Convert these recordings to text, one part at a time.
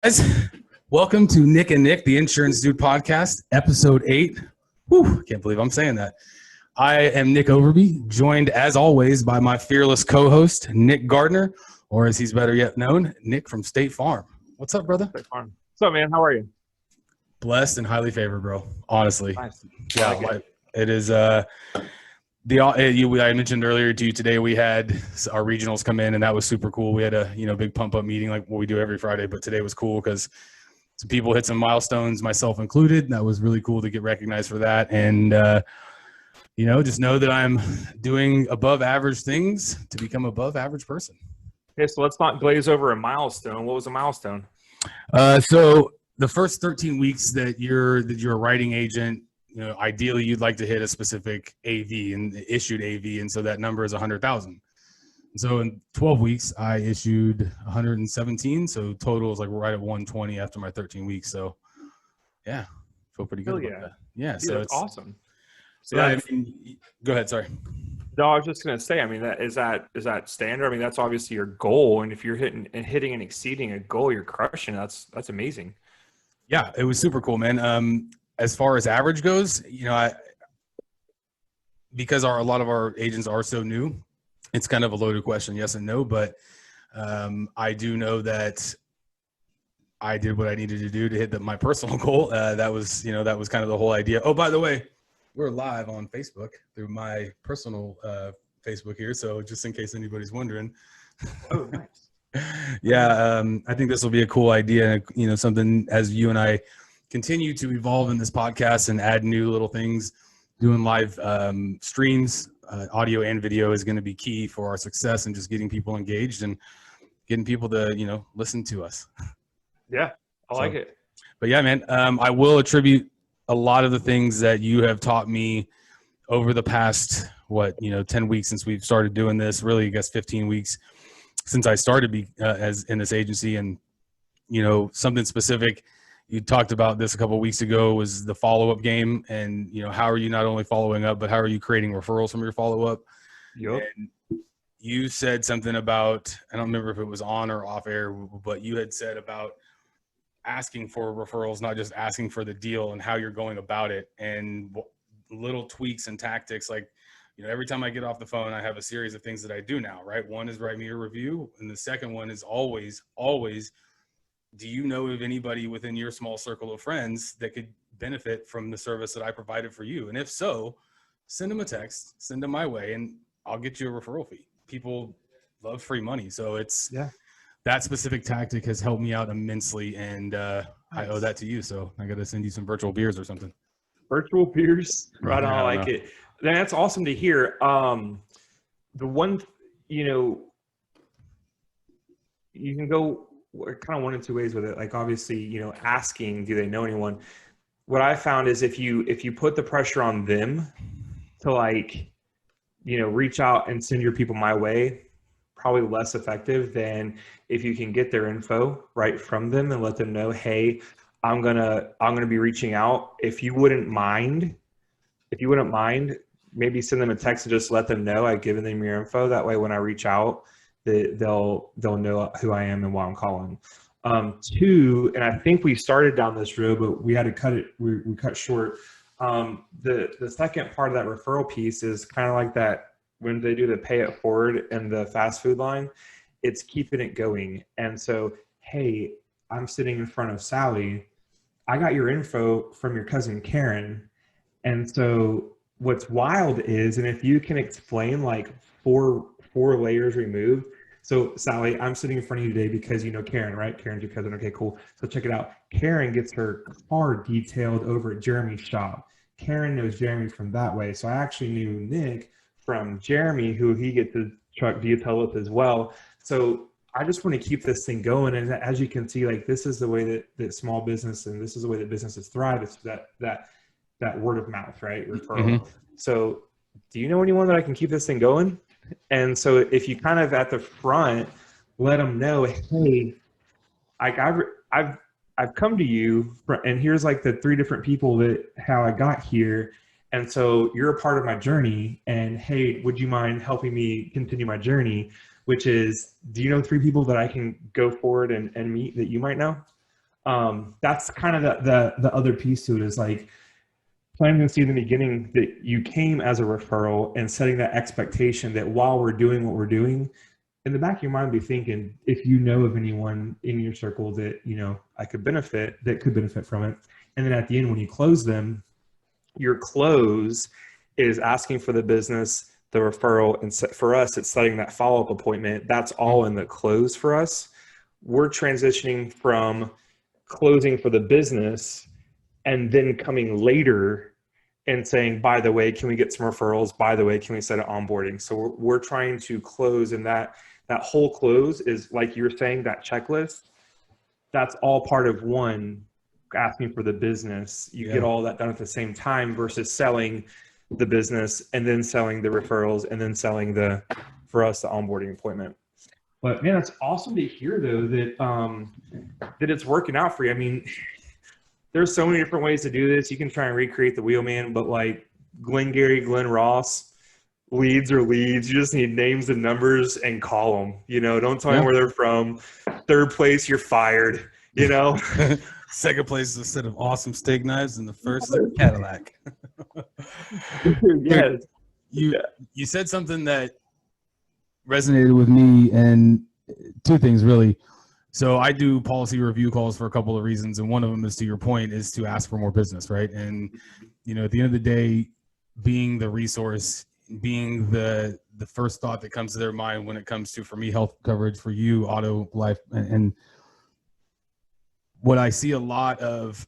Guys, welcome to Nick and Nick, the Insurance Dude podcast, episode 8. Whew, can't believe I'm saying that. I am Nick Overby, joined as always by my fearless co-host, Nick Gardner, or as he's better yet known, Nick from State Farm. What's up, brother? State Farm. What's up, man? How are you? Blessed and highly favored, bro. Honestly. Nice. Yeah, like it is. I mentioned earlier to you today, we had our regionals come in, and that was super cool. We had a big pump up meeting like what we do every Friday, but today was cool because some people hit some milestones, myself included. That was really cool to get recognized for that, and just know that I'm doing above average things to become above average person. Okay, so let's not glaze over a milestone. What was a milestone? So the first 13 weeks that you're a writing agent. Ideally you'd like to hit a specific AV and issued AV. And so that number is 100,000. So in 12 weeks, I issued 117. So total is like right at 120 after my 13 weeks. So yeah, feel pretty good about that. Yeah. Dude, so it's awesome. So yeah, go ahead. Sorry. No, I was just going to say, I mean, is that standard? I mean, that's obviously your goal. And if you're hitting and exceeding a goal, you're crushing. That's amazing. Yeah, it was super cool, man. As far as average goes, because a lot of our agents are so new, it's kind of a loaded question, yes and no. But I do know that I did what I needed to do to hit my personal goal. That was kind of the whole idea. Oh, by the way, we're live on Facebook through my personal Facebook here. So just in case anybody's wondering. Oh, nice. Yeah, I think this will be a cool idea. Something as you and I continue to evolve in this podcast and add new little things. Doing live streams, audio and video is going to be key for our success and just getting people engaged and getting people to, listen to us. Yeah, I like it. But yeah, man, I will attribute a lot of the things that you have taught me over the past, 10 weeks since we've started doing this, really, I guess 15 weeks since I started as in this agency. And, something specific you talked about this a couple of weeks ago was the follow-up game. And, how are you not only following up, but how are you creating referrals from your follow-up? Yep. And you said something about, I don't remember if it was on or off air, but you had said about asking for referrals, not just asking for the deal, and how you're going about it, and little tweaks and tactics. Like, every time I get off the phone, I have a series of things that I do now, right? One is write me a review. And the second one is always, do you know of anybody within your small circle of friends that could benefit from the service that I provided for you? And if so, send them a text, send them my way, and I'll get you a referral fee. People love free money. So that specific tactic has helped me out immensely. And I owe that to you. So I got to send you some virtual beers or something. Virtual beers. Right on. I like it. That's awesome to hear. The one, you can go kind of one of two ways with it. Like, obviously, asking, do they know anyone? What I found is if you put the pressure on them to reach out and send your people my way, probably less effective than if you can get their info right from them and let them know, hey, I'm gonna be reaching out. If you wouldn't mind, maybe send them a text and just let them know I've given them your info. That way, when I reach out, they'll know who I am and why I'm calling. Two, and I think we started down this road, but we had to cut it. We cut short. The second part of that referral piece is kind of like that when they do the pay it forward and the fast food line. It's keeping it going. And so, hey, I'm sitting in front of Sally. I got your info from your cousin Karen. And so what's wild is, and if you can explain like four layers removed. So Sally, I'm sitting in front of you today because you know Karen, right? Karen's your cousin. Okay, cool. So check it out. Karen gets her car detailed over at Jeremy's shop. Karen knows Jeremy from that way. So I actually knew Nick from Jeremy, who he gets his truck detailed with as well. So I just want to keep this thing going. And as you can see, like, this is the way that small business, and this is the way that businesses thrive. It's that word of mouth, right? Referral. Mm-hmm. So do you know anyone that I can keep this thing going? And so if you kind of at the front, let them know, hey, I've come to you, and here's like the 3 different people that how I got here. And so you're a part of my journey, and hey, would you mind helping me continue my journey? Which is, do you know 3 people that I can go forward and meet that you might know? That's kind of the other piece to it, is like planting the seed in the beginning that you came as a referral, and setting that expectation that while we're doing what we're doing, in the back of your mind, be thinking, if you know of anyone in your circle that, I could benefit, that could benefit from it. And then at the end, when you close them, your close is asking for the business, the referral, and for us, it's setting that follow-up appointment. That's all in the close for us. We're transitioning from closing for the business and then coming later and saying, by the way, can we get some referrals? By the way, can we set an onboarding? So we're trying to close, and that whole close is, like you were saying, that checklist. That's all part of one, asking for the business. You get all that done at the same time, versus selling the business and then selling the referrals and then selling for us, the onboarding appointment. But man, it's awesome to hear though that it's working out for you. I mean, there's so many different ways to do this. You can try and recreate the wheel, man, but like Glengarry, Glen Ross, leads are leads. You just need names and numbers and call them. Don't tell them where they're from. Third place, you're fired. Second place is a set of awesome steak knives, and the first is a Cadillac. Yes. You said something that resonated with me, and two things really. So I do policy review calls for a couple of reasons, and one of them is, to your point, is to ask for more business, right? And at the end of the day, being the resource, being the first thought that comes to their mind when it comes to, for me, health coverage, for you, auto, life, and what I see a lot of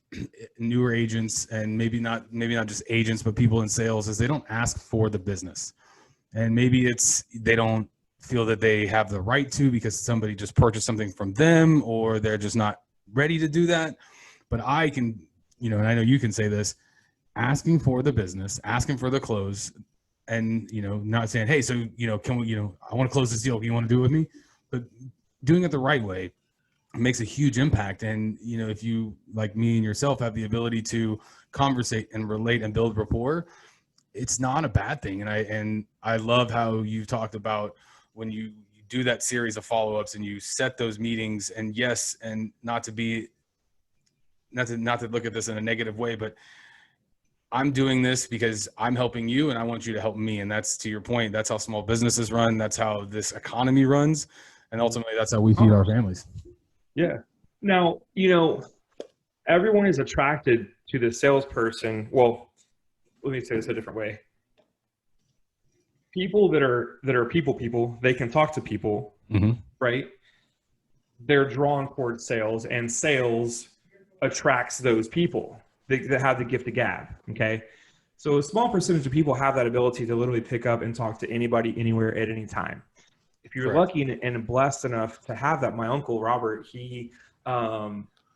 newer agents, and maybe not just agents, but people in sales, is they don't ask for the business. And maybe it's they don't feel that they have the right to, because somebody just purchased something from them, or they're just not ready to do that. But I can, and I know you can say this, asking for the business, asking for the close, and, not saying, hey, so, can we, I want to close this deal. You want to do it with me? But doing it the right way makes a huge impact. And, if you, like me and yourself, have the ability to conversate and relate and build rapport, it's not a bad thing. And I love how you talked about when you do that series of follow-ups and you set those meetings, and yes, and not to look at this in a negative way, but I'm doing this because I'm helping you and I want you to help me. And that's, to your point, that's how small businesses run. That's how this economy runs. And ultimately that's how we feed our families. Yeah. Now, everyone is attracted to the salesperson. Well, let me say this a different way. People that are people, they can talk to people, right? They're drawn towards sales, and sales attracts those people that have the gift of gab. Okay. So a small percentage of people have that ability to literally pick up and talk to anybody, anywhere, at any time. If you're lucky and blessed enough to have that, my uncle Robert, he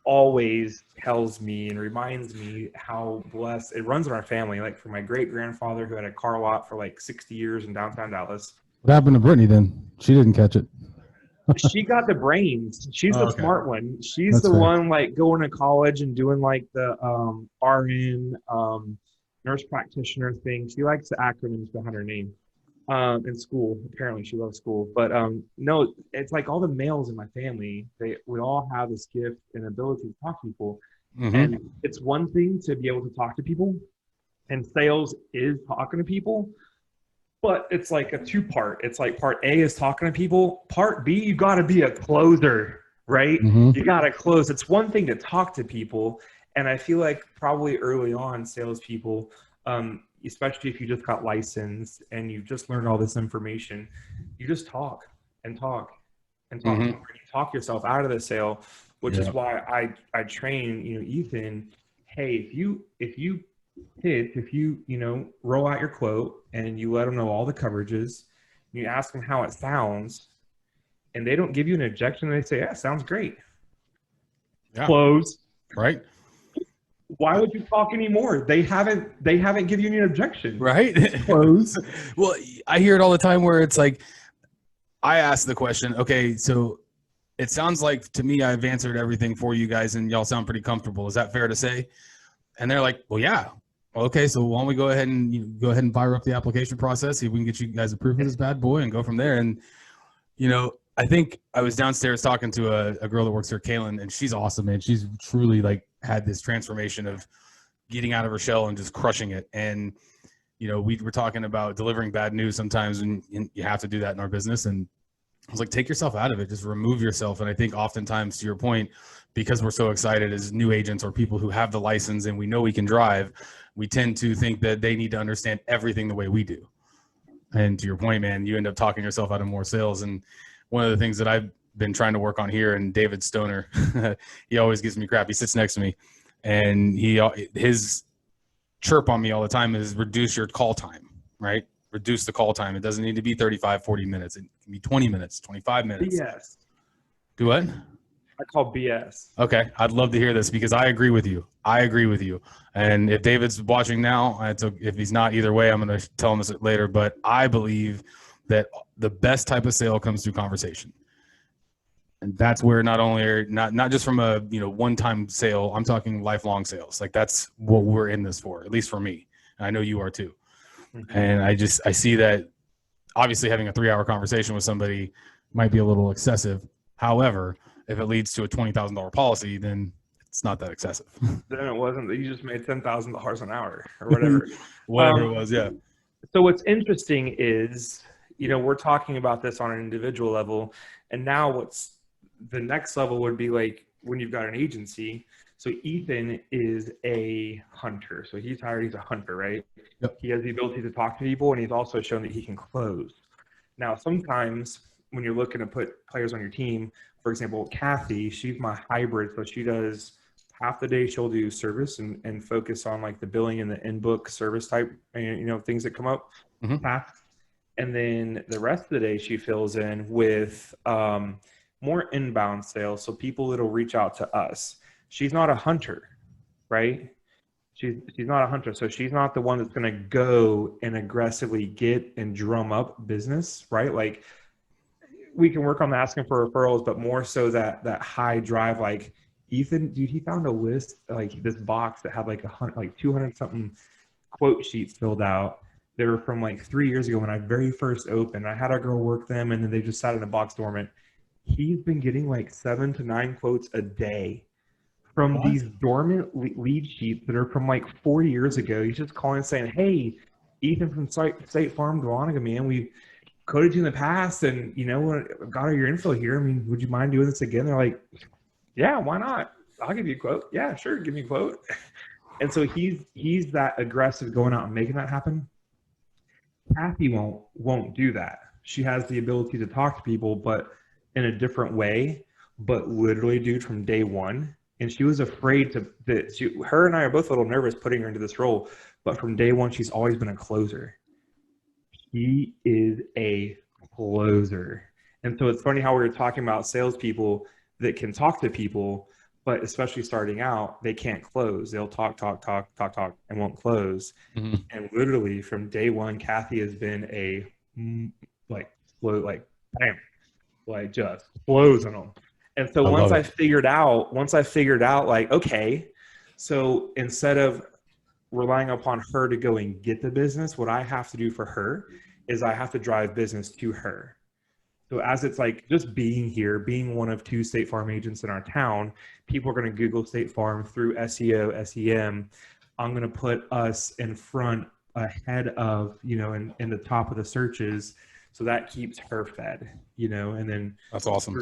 always tells me and reminds me how blessed it runs in our family. Like, for my great grandfather, who had a car lot for like 60 years in downtown Dallas. What happened to Brittany then? She didn't catch it. She got the brains. She's the smart one. She's the one like going to college and doing like the RN nurse practitioner thing. She likes the acronyms behind her name. In school, apparently she loves school, but no, it's like all the males in my family, we all have this gift and ability to talk to people. And it's one thing to be able to talk to people, and sales is talking to people, but it's like a two-part. It's like part A is talking to people, part B, you got to be a closer, right? You got to close. It's one thing to talk to people, and I feel like probably early on, salespeople, especially if you just got licensed and you've just learned all this information, you just talk and talk and talk. You talk yourself out of the sale, which is why I train, Ethan, hey, if you roll out your quote and you let them know all the coverages, you ask them how it sounds, and they don't give you an objection, they say, yeah, sounds great. Close. Right. Why would you talk anymore? They haven't given you an objection. Right. Close. Well, I hear it all the time where it's like, I ask the question, okay, so it sounds like to me I've answered everything for you guys and y'all sound pretty comfortable. Is that fair to say? And they're like, well, yeah. Okay, so why don't we go ahead and fire up the application process, see if we can get you guys approved for this bad boy and go from there. And, I think I was downstairs talking to a girl that works here, Kaylin, and she's awesome, man. She's truly like had this transformation of getting out of her shell and just crushing it. And, you know, we were talking about delivering bad news sometimes, and you have to do that in our business. And I was like, take yourself out of it, just remove yourself. And I think oftentimes, to your point, because we're so excited as new agents or people who have the license and we know we can drive, we tend to think that they need to understand everything the way we do. And to your point, man, you end up talking yourself out of more sales. And one of the things that I've been trying to work on here, and David Stoner, he always gives me crap. He sits next to me, and his chirp on me all the time is reduce your call time, right? Reduce the call time. It doesn't need to be 35, 40 minutes. It can be 20 minutes, 25 minutes. BS. Do what? I call BS. Okay. I'd love to hear this because I agree with you. I agree with you. And if David's watching now, if he's not, either way, I'm going to tell him this later, but I believe that the best type of sale comes through conversation. And that's where not only not just from a, you know, one-time sale, I'm talking lifelong sales. Like that's what we're in this for, at least for me. And I know you are too. Mm-hmm. And I see that obviously having a 3-hour conversation with somebody might be a little excessive. However, if it leads to a $20,000 policy, then it's not that excessive. Then it wasn't that you just made $10,000 an hour or whatever. Whatever it was, yeah. So what's interesting is, you know, we're talking about this on an individual level, and now what's the next level would be like when you've got an agency. So Ethan is a hunter. So he's hired, he's a hunter, right? Yep. He has the ability to talk to people, and he's also shown that he can close. Now, sometimes when you're looking to put players on your team, for example, Kathy, she's my hybrid. So she does half the day, she'll do service and focus on like the billing and the in-book service type, you know, things that come up. Mm-hmm. And then the rest of the day she fills in with more inbound sales. So people that'll reach out to us. She's not a hunter, right? She's not a hunter. So she's not the one that's going to go and aggressively get and drum up business, right? Like we can work on asking for referrals, but more so that high drive, like Ethan, dude, he found a list, like this box that had like 200 something quote sheets filled out. They were from like 3 years ago when I very first opened. I had a girl work them, and then they just sat in a box dormant. He's been getting like 7 to 9 quotes a day from these dormant lead sheets that are from like 4 years ago. He's just calling saying, hey, Ethan from State Farm, Dahlonega, man, we quoted you in the past, and you know, got all your info here. I mean, would you mind doing this again? They're like, yeah, why not? I'll give you a quote. Yeah, sure, give me a quote. And so he's that aggressive going out and making that happen. Kathy won't do that. She has the ability to talk to people, but in a different way. But literally, dude, from day one, and she was afraid her and I are both a little nervous putting her into this role. But from day one, she's always been a closer. He is a closer. And so it's funny how we were talking about salespeople that can talk to people, but especially starting out, they can't close. They'll talk, and won't close. Mm-hmm. And literally from day one, Kathy has been a bam, like just closing them. And so once I figured out like, okay, so instead of relying upon her to go and get the business, what I have to do for her is I have to drive business to her. So as it's like just being here, being one of 2 State Farm agents in our town, people are going to Google State Farm through SEO, SEM. I'm going to put us in front ahead of, you know, in the top of the searches. So that keeps her fed, you know, and then that's awesome.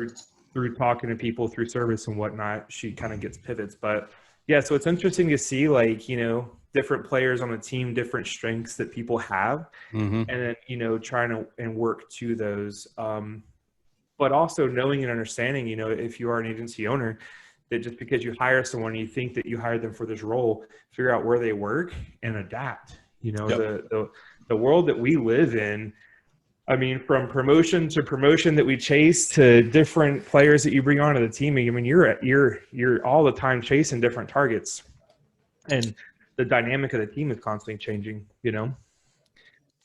Through talking to people through service and whatnot, she kind of gets pivots. But yeah, so it's interesting to see, like, you know, different players on the team, different strengths that people have, mm-hmm. and then, you know, trying to and work to those. But also knowing and understanding, you know, if you are an agency owner, that just because you hire someone and you think that you hired them for this role, figure out where they work and adapt. You know, yep. the world that we live in, I mean, from promotion to promotion that we chase to different players that you bring onto the team. I mean, you're all the time chasing different targets, and the dynamic of the team is constantly changing, you know?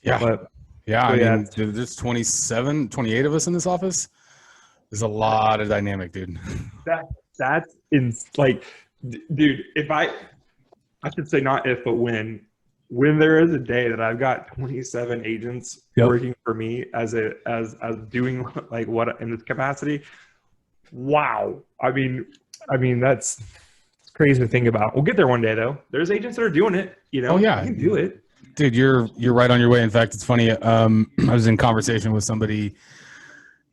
Yeah. But, yeah. So I mean, there's 28 of us in this office. There's a lot of dynamic, dude. That's in like, dude, if I should say not if, but when when there is a day that I've got 27 agents Yep. working for me as doing like what in this capacity, wow. I mean that's crazy to think about. We'll get there one day though. There's agents that are doing it, you know. Oh yeah, you can do it. dude. You're right on your way. In fact, it's funny. I was in conversation with somebody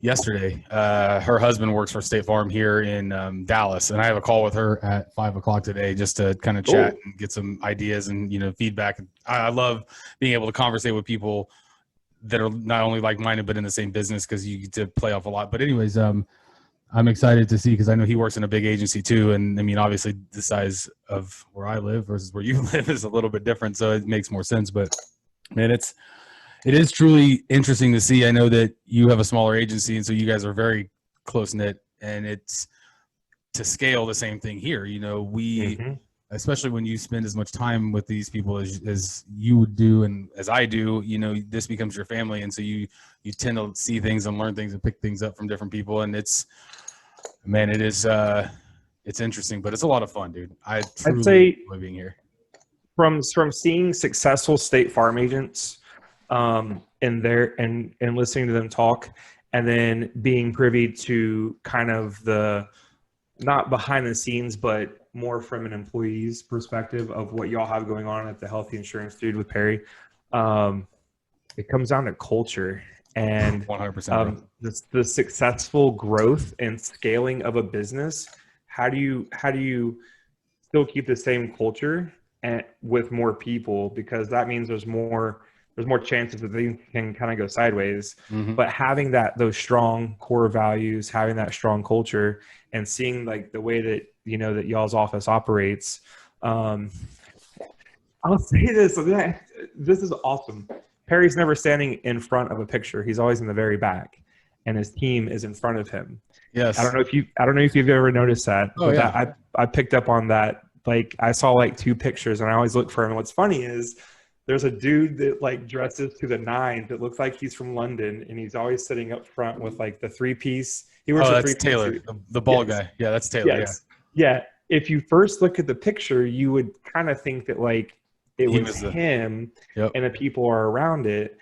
yesterday. Her husband works for State Farm here in Dallas, and I have a call with her at 5 o'clock today just to kind of chat and get some ideas and feedback. I love being able to conversate with people that are not only like-minded but in the same business, because you get to play off a lot. But anyways, I'm excited to see, because I know he works in a big agency too, and I mean obviously the size of where I live versus where you live is a little bit different, so it makes more sense. But man, it is truly interesting to see. I know that you have a smaller agency, and so you guys are very close knit, and it's to scale the same thing here. We, especially when you spend as much time with these people as you would do and as I do, this becomes your family, and so you tend to see things and learn things and pick things up from different people, and it's interesting, but it's a lot of fun, dude. I'd say enjoy being here. From seeing successful State Farm agents, and listening to them talk, and then being privy to kind of the not behind the scenes, but more from an employee's perspective of what y'all have going on at the Healthy Insurance Dude with Perry. It comes down to culture and 100%. The successful growth and scaling of a business. How do you still keep the same culture and with more people? Because that means there's more chances that things can kind of go sideways. But having those strong core values, having that strong culture, and seeing like the way that that y'all's office operates. I'll say this. This is awesome. Perry's never standing in front of a picture. He's always in the very back, and his team is in front of him. Yes. I don't know if you've ever noticed that. Oh, yeah. That I picked up on that. Like I saw like 2 pictures, and I always look for him. And what's funny is there's a dude that like dresses to the nines that looks like he's from London, and he's always sitting up front with like the 3-piece. He wears that's Taylor, the bald guy. Yeah, that's Taylor. Yes. Yeah. If you first look at the picture, you would kind of think that like it was him and the people are around it.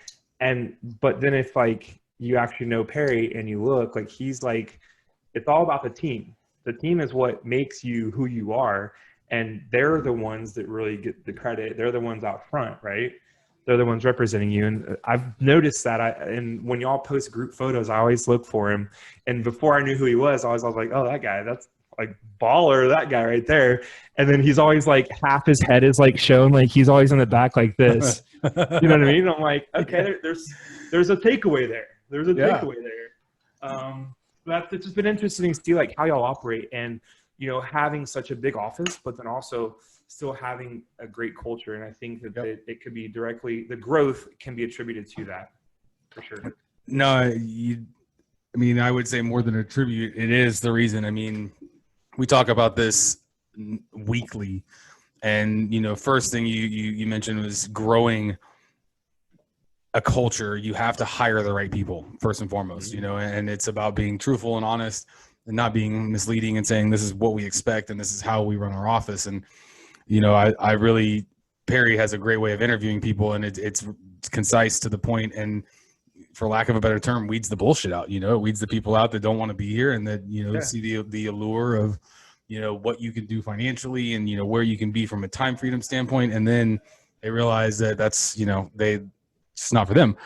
But then if like you actually know Perry and you look, like he's like, it's all about the team. The team is what makes you who you are. And they're the ones that really get the credit. They're the ones out front, right? They're the ones representing you. And I've noticed that. And when y'all post group photos, I always look for him. And before I knew who he was, I was like, oh, that guy, that's like baller, that guy right there. And then he's always like half his head is like shown, like he's always in the back like this. You know what I mean? I'm like, okay, there's a takeaway there. There's a takeaway there. It's just been interesting to see like how y'all operate, and having such a big office, but then also still having a great culture. And I think that it could be the growth can be attributed to that for sure. No, I would say more than attribute, it is the reason. I mean, we talk about this weekly, and first thing you mentioned was growing a culture. You have to hire the right people first and foremost, and it's about being truthful and honest and not being misleading and saying this is what we expect and this is how we run our office. And I really, Perry has a great way of interviewing people, and it's concise to the point, and for lack of a better term, weeds the bullshit out. It weeds the people out that don't want to be here, and that see the allure of what you can do financially, and where you can be from a time freedom standpoint, and then they realize that that's it's not for them.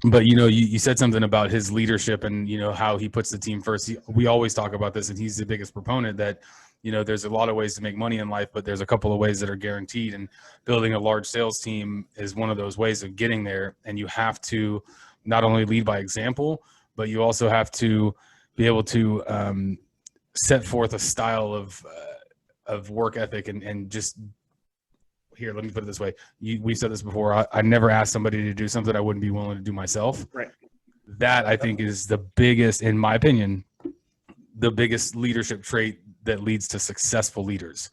But you said something about his leadership and how he puts the team first. We always talk about this, and he's the biggest proponent that there's a lot of ways to make money in life, but there's a couple of ways that are guaranteed, and building a large sales team is one of those ways of getting there. And you have to not only lead by example, but you also have to be able to set forth a style of work ethic, and just here, let me put it this way. We've said this before. I never asked somebody to do something I wouldn't be willing to do myself. Right. That I think is the biggest, in my opinion, the biggest leadership trait that leads to successful leaders.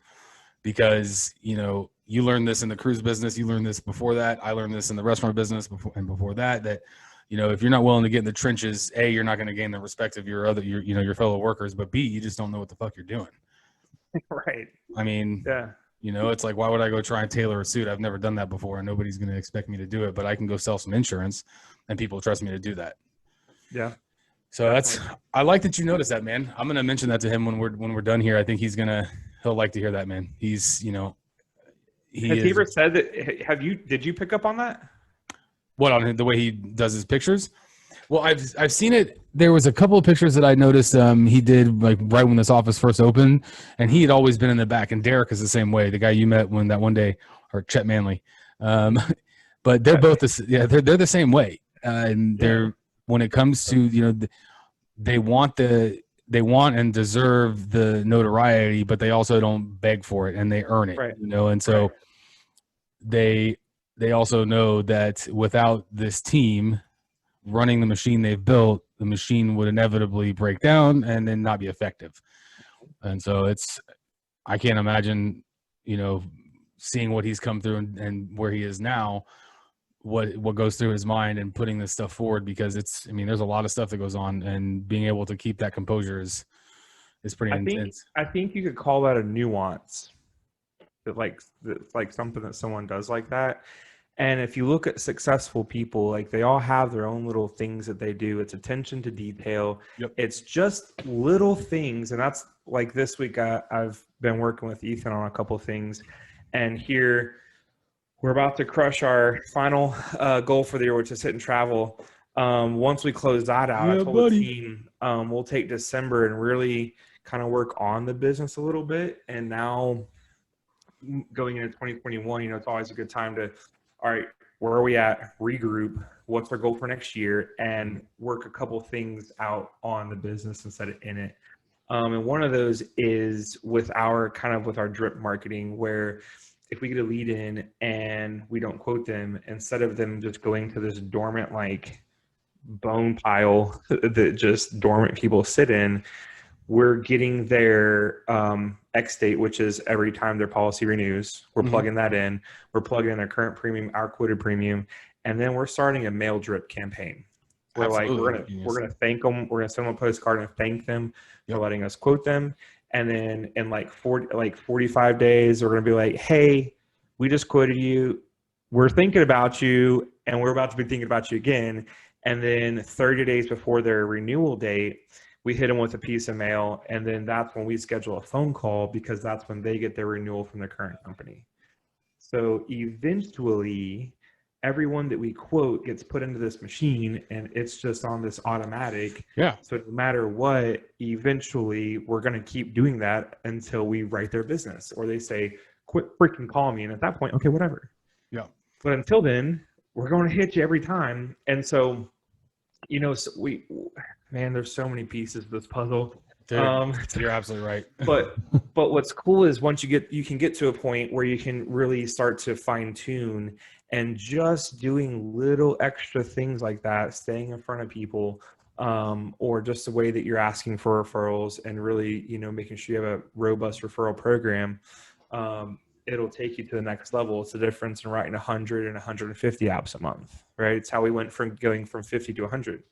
Because, you learn this in the cruise business. You learned this before that. I learned this in the restaurant business before that, if you're not willing to get in the trenches, A, you're not going to gain the respect of your fellow workers, but B, you just don't know what the fuck you're doing. Right. I mean, yeah. You know, it's like, why would I go try and tailor a suit? I've never done that before, and nobody's going to expect me to do it, but I can go sell some insurance and people trust me to do that. Yeah. So Definitely. I like that you noticed that, man. I'm going to mention that to him when we're done here. I think he'll like to hear that, man. He's, you know, he Has he is ever said that? Did you pick up on that? what on the way he does his pictures. Well, I've seen it. There was a couple of pictures that I noticed he did like right when this office first opened, and he had always been in the back. And Derek is the same way. The guy you met when that one day, or Chet Manley, but they're both they're the same way. And they're when it comes to they want and deserve the notoriety, but they also don't beg for it and they earn it. Right. And so they also know that without this team running the machine they've built, the machine would inevitably break down and then not be effective. And so I can't imagine, seeing what he's come through and where he is now, what goes through his mind and putting this stuff forward, because there's a lot of stuff that goes on, and being able to keep that composure is pretty intense. I think you could call that a nuance. That's like something that someone does like that. And if you look at successful people, like they all have their own little things that they do. It's attention to detail. Yep. It's just little things. And that's like this week, I've been working with Ethan on a couple of things. And here we're about to crush our final goal for the year, which is hit and travel. Once we close that out, I told the team we'll take December and really kind of work on the business a little bit. And now going into 2021, it's always a good time to, all right, where are we at? Regroup. What's our goal for next year? And work a couple things out on the business instead of in it. And one of those is with our drip marketing, where if we get a lead in and we don't quote them, instead of them just going to this dormant like bone pile that just dormant people sit in, we're getting their X date, which is every time their policy renews. We're plugging that in. We're plugging in their current premium, our quoted premium, and then we're starting a mail drip campaign. We're gonna thank them. We're gonna send them a postcard and thank them for letting us quote them. And then in 45 days, we're gonna be like, hey, we just quoted you. We're thinking about you, and we're about to be thinking about you again. And then 30 days before their renewal date, we hit them with a piece of mail, and then that's when we schedule a phone call, because that's when they get their renewal from their current company. So eventually, everyone that we quote gets put into this machine, and it's just on this automatic. Yeah. So no matter what, eventually we're going to keep doing that until we write their business, or they say, quit freaking calling me. And at that point, okay, whatever. Yeah. But until then, we're going to hit you every time. And so, there's so many pieces of this puzzle. Dude, you're absolutely right. but what's cool is once you can get to a point where you can really start to fine tune, and just doing little extra things like that, staying in front of people, or just the way that you're asking for referrals, and really, making sure you have a robust referral program. It'll take you to the next level. It's the difference in writing 100 and 150 apps a month, right? It's how we went from going from 50 to 100.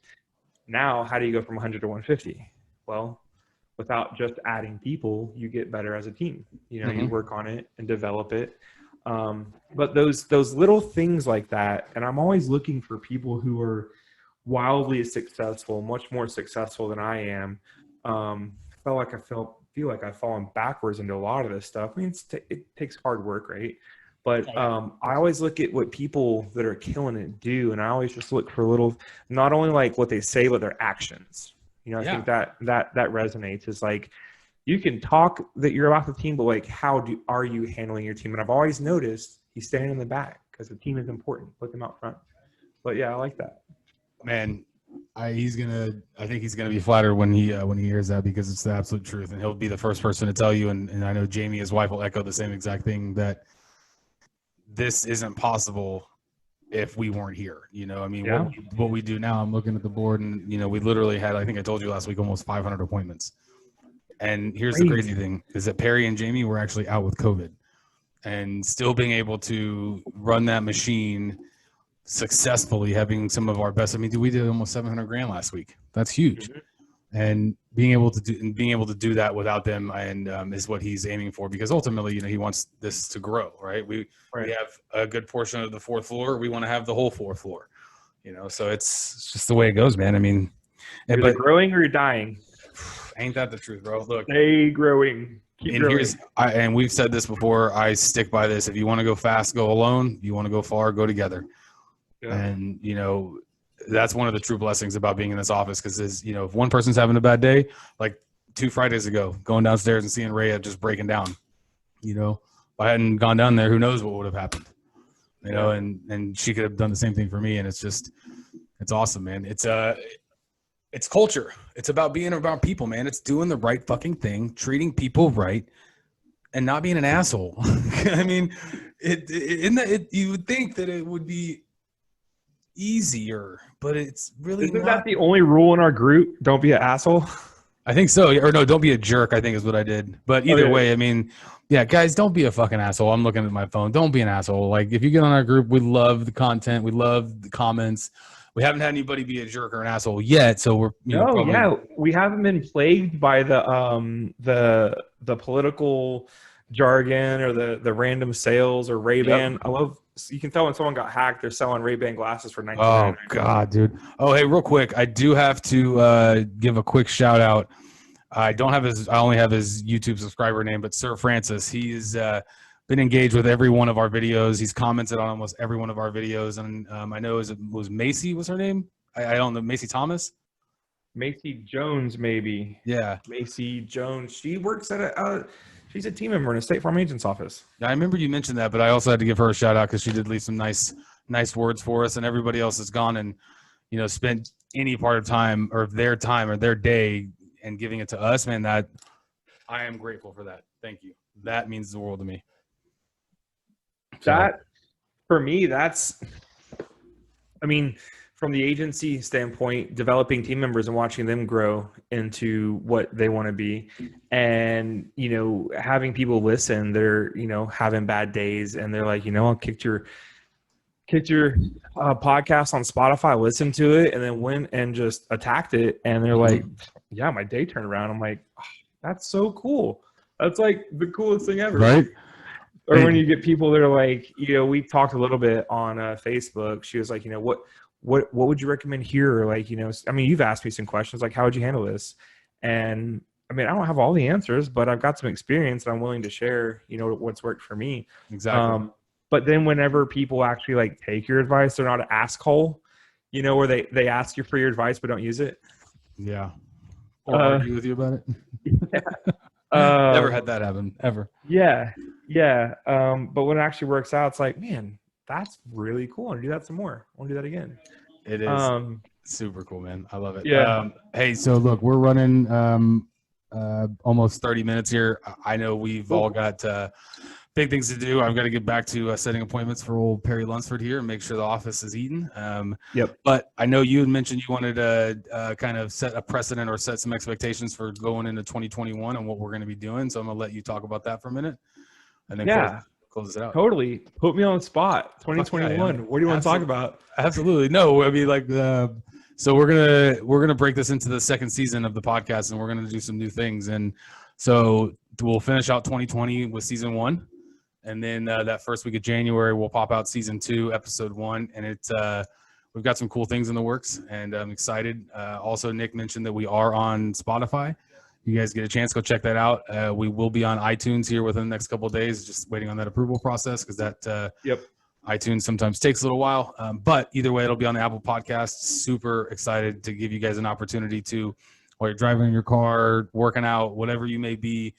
Now, how do you go from 100 to 150? Well, without just adding people, you get better as a team. You work on it and develop it. But those little things like that, and I'm always looking for people who are wildly successful, much more successful than I am. Feel like I've fallen backwards into a lot of this stuff. It takes hard work, right? But I always look at what people that are killing it do, and I always just look for little, not only like what they say, but their actions. I think that resonates. Is like, you can talk that you're about the team, but like, are you handling your team? And I've always noticed he's standing in the back because the team is important. Put them out front. But yeah, I like that. Man, I think he's gonna be flattered when he hears that, because it's the absolute truth, and he'll be the first person to tell you. And I know Jamie, his wife, will echo the same exact thing, that this isn't possible if we weren't here. What we do now, I'm looking at the board, and we literally had, I think I told you last week, almost 500 appointments. And here's the crazy thing, is that Perry and Jamie were actually out with COVID, and still being able to run that machine successfully, having some of our best. We did almost 700 grand last week. That's huge. and being able to do that without them, and is what he's aiming for, because ultimately, he wants this to grow, right? We have a good portion of the fourth floor. We want to have the whole fourth floor, so it's just the way it goes, man. I mean, you're either growing or you're dying. Ain't that the truth, bro? Look, stay growing. Keep growing. And we've said this before. I stick by this. If you want to go fast, go alone. If you want to go far, go together. Yeah. And that's one of the true blessings about being in this office, because if one person's having a bad day, like 2 Fridays ago, going downstairs and seeing Rhea just breaking down, if I hadn't gone down there, who knows what would have happened, and she could have done the same thing for me. And it's awesome, man. It's culture. It's about being about people, man. It's doing the right fucking thing, treating people right, and not being an asshole. I mean, you would think that it would be easier, but it's really Isn't that the only rule in our group? Don't be an asshole. I think so. Or no, don't be a jerk, I think is what I did. But either way, I mean, yeah, guys, don't be a fucking asshole. I'm looking at my phone. Don't be an asshole. Like, if you get on our group, we love the content. We love the comments. We haven't had anybody be a jerk or an asshole yet, so we're we haven't been plagued by the political jargon or the random sales or Ray-Ban. Yep. I love, you can tell when someone got hacked, they're selling Ray-Ban glasses for $19. Oh God, dude. Oh, hey, real quick, I do have to give a quick shout out. I only have his YouTube subscriber name, but Sir Francis, he's been engaged with every one of our videos. He's commented on almost every one of our videos. And I know it was Macy was her name? I don't know. Macy Thomas? Macy Jones, maybe. Yeah. Macy Jones. She works at she's a team member in a State Farm agent's office. Yeah, I remember you mentioned that, but I also had to give her a shout out because she did leave some nice words for us. And everybody else has gone and, spent any part of time or their day and giving it to us, man, that I am grateful for that. Thank you. That means the world to me. That, for me, from the agency standpoint, developing team members and watching them grow into what they want to be, and, having people listen, they're, having bad days and they're like, I'll kick your podcast on Spotify, listen to it, and then went and just attacked it. And they're like, yeah, my day turned around. I'm like, oh, that's so cool. That's like the coolest thing ever. Right. Or when you get people that are like, we talked a little bit on Facebook. She was like, what would you recommend here? Or like, you've asked me some questions like, how would you handle this? And I don't have all the answers, but I've got some experience and I'm willing to share, what's worked for me. Exactly. But then whenever people actually like take your advice, they're not an asshole, where they ask you for your advice but don't use it. Yeah. Or argue with you about it. Yeah. Never had that happen ever. Yeah. Yeah. But when it actually works out, it's like, man, that's really cool. I want to do that some more. I want to do that again. It is super cool, man. I love it. Yeah. Hey, so look, we're running almost 30 minutes here. I know we've all got big things to do. I've got to get back to setting appointments for old Perry Lunsford here and make sure the office is eaten. Yep. But I know you had mentioned you wanted to kind of set a precedent or set some expectations for going into 2021 and what we're going to be doing. So I'm going to let you talk about that for a minute. And then close it out. Totally. Put me on the spot. 2021. What do you want to talk about? Absolutely. No, I mean, so we're gonna break this into the second season of the podcast, and we're gonna do some new things. And so we'll finish out 2020 with season 1, and then that first week of January we'll pop out season 2, episode 1, and it's we've got some cool things in the works, and I'm excited. Also, Nick mentioned that we are on Spotify. You guys get a chance, go check that out. We will be on iTunes here within the next couple of days, just waiting on that approval process because that iTunes sometimes takes a little while. But either way, it'll be on the Apple Podcast. Super excited to give you guys an opportunity to, while you're driving in your car, working out, whatever you may be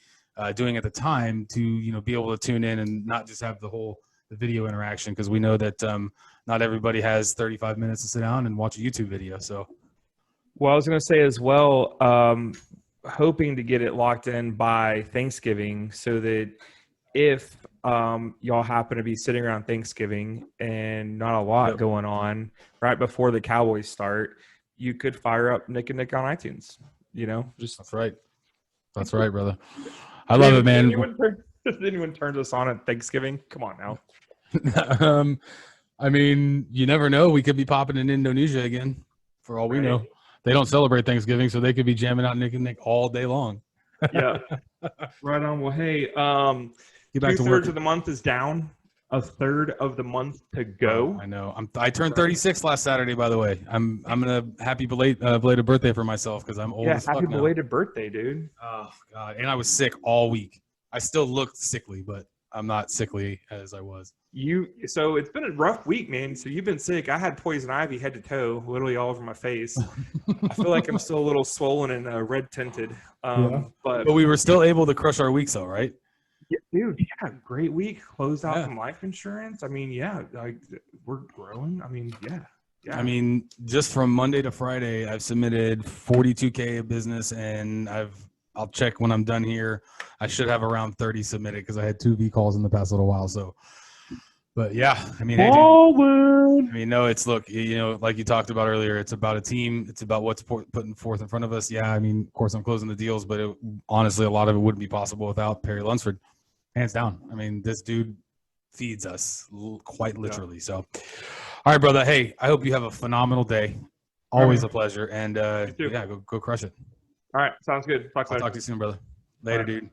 doing at the time, to be able to tune in and not just have the video interaction, because we know that not everybody has 35 minutes to sit down and watch a YouTube video. So, well, I was going to say as well, hoping to get it locked in by Thanksgiving so that if y'all happen to be sitting around Thanksgiving and not a lot going on right before the Cowboys start, you could fire up Nick and Nick on iTunes. That's right, brother. I love it, man. Does anyone turn us on at Thanksgiving? Come on now. I mean, you never know. We could be popping in Indonesia again, for all we know. They don't celebrate Thanksgiving, so they could be jamming out Nick and Nick all day long. Yeah. Right on. Well, hey, Get back to work. 2/3 of the month is down. A third of the month to go. I know. I turned 36 last Saturday, by the way. I'm gonna happy belated birthday for myself because I'm old as fuck now. Happy belated birthday, dude. Oh God! And I was sick all week. I still looked sickly, but I'm not sickly as I was. So it's been a rough week, man. So you've been sick. I had poison ivy head to toe, literally all over my face. I feel like I'm still a little swollen and red tinted. But we were still able to crush our weeks, though, right? Yeah, dude. Yeah, great week. Closed out some life insurance. I mean, yeah, like we're growing. I mean, yeah. I mean, just from Monday to Friday, I've submitted 42K of business, and I'll check when I'm done here. I should have around 30 submitted because I had 2 V calls in the past little while. So, but yeah, I mean, it's look, like you talked about earlier, it's about a team. It's about what's putting forth in front of us. Yeah, I mean, of course, I'm closing the deals, but honestly, a lot of it wouldn't be possible without Perry Lunsford. Hands down. I mean, this dude feeds us quite literally. So, all right, brother. Hey, I hope you have a phenomenal day. Always a pleasure. And go crush it. All right. Sounds good. I'll talk to you soon, brother. Later, dude.